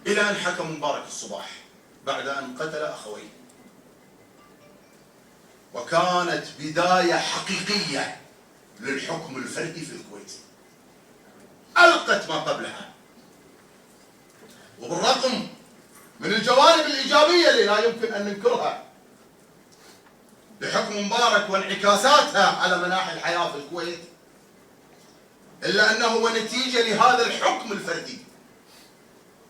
إلى أن حكم مبارك الصباح بعد أن قتل أخويه، وكانت بداية حقيقية للحكم الفردي في الكويت، ألقت ما قبلها. وبالرغم من الجوانب الإيجابية اللي لا يمكن أن ننكرها لحكم مبارك وانعكاساتها على مناحي الحياة في الكويت، إلا أنه هو نتيجة لهذا الحكم الفردي.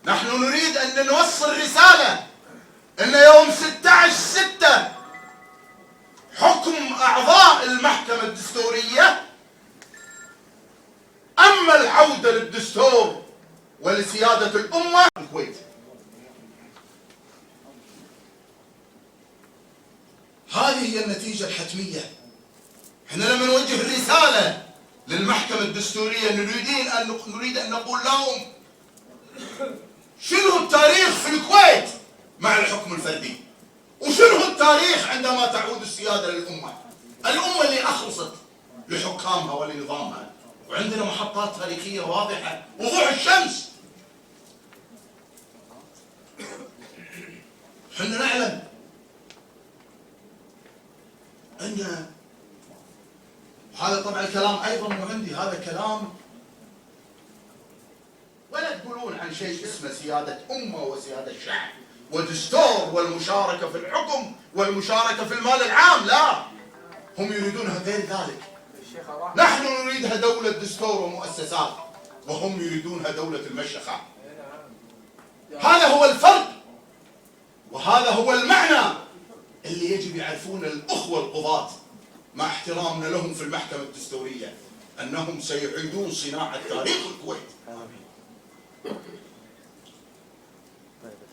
نحن نريد أن نوصل رسالة أن يوم 16/6 حكم أعضاء المحكمة الدستورية أما العودة للدستور ولسيادة الأمة في الكويت. هذه هي النتيجة الحتمية. احنا لما نوجه الرسالة للمحكمة الدستورية نريد أن نقول لهم شنو التاريخ في الكويت مع الحكم الفردي، وشنو التاريخ عندما تعود السيادة للأمة، الأمة اللي أخلصت لحكامها ولنظامها، وعندنا محطات تاريخية واضحة وضوح الشمس. حنا نعلم أن هذا طبعا الكلام أيضا مو عندي، هذا كلام ولا تقولون عن شيء اسمه سيادة أمة وسيادة شعب ودستور والمشاركة في الحكم والمشاركة في المال العام، لا، هم يريدونها غير ذلك. نحن نريدها دولة دستور ومؤسسات، وهم يريدونها دولة المشيخة. هذا هو الفرق، وهذا هو المعنى اللي يجب يعرفون الأخوة القضاة مع احترامنا لهم في المحكمة الدستورية، أنهم سيعيدون صناعة تاريخ الكويت.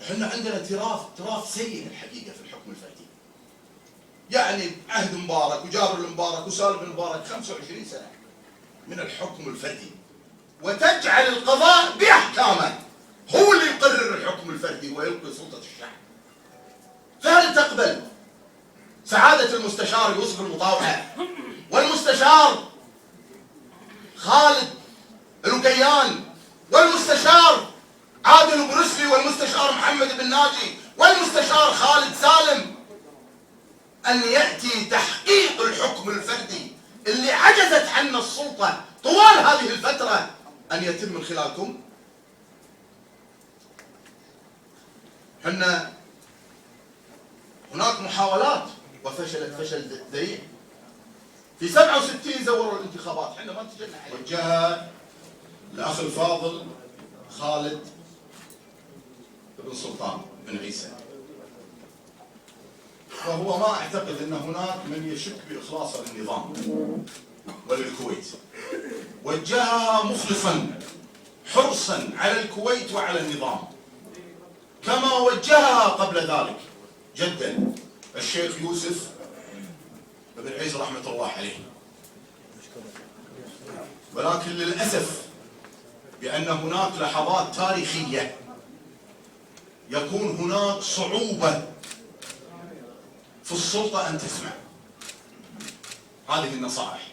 احنا عندنا تراث سيء الحقيقة في الحكم الفردي. يعني عهد مبارك وجابر المبارك وسالم المبارك 25 سنة من الحكم الفردي، وتجعل القضاء بأحكامه هو اللي يقرر الحكم الفردي ويلقي سلطة الشعب. فهل تقبل سعادة المستشار يوسف المطاوعة والمستشار خالد الوكيان والمستشار عادل البرسلي والمستشار محمد بن ناجي والمستشار خالد سالم أن يأتي تحقيق الحكم الفردي اللي عجزت عنا السلطة طوال هذه الفترة أن يتم من خلالكم؟ حنا هناك محاولات وفشلت فشل ذريع. في 67 زوروا الانتخابات، حنا ما انتجنا عليه. وجهها الأخ الفاضل خالد بن سلطان بن عيسى، وهو ما أعتقد أن هناك من يشك بإخلاص للنظام وللكويت. وجهها مخلصا حرصا على الكويت وعلى النظام، كما وجهها قبل ذلك جدا الشيخ يوسف بن عيسى رحمة الله عليه. ولكن للأسف بأن هناك لحظات تاريخية يكون هناك صعوبة في السلطة أن تسمع هذه النصائح.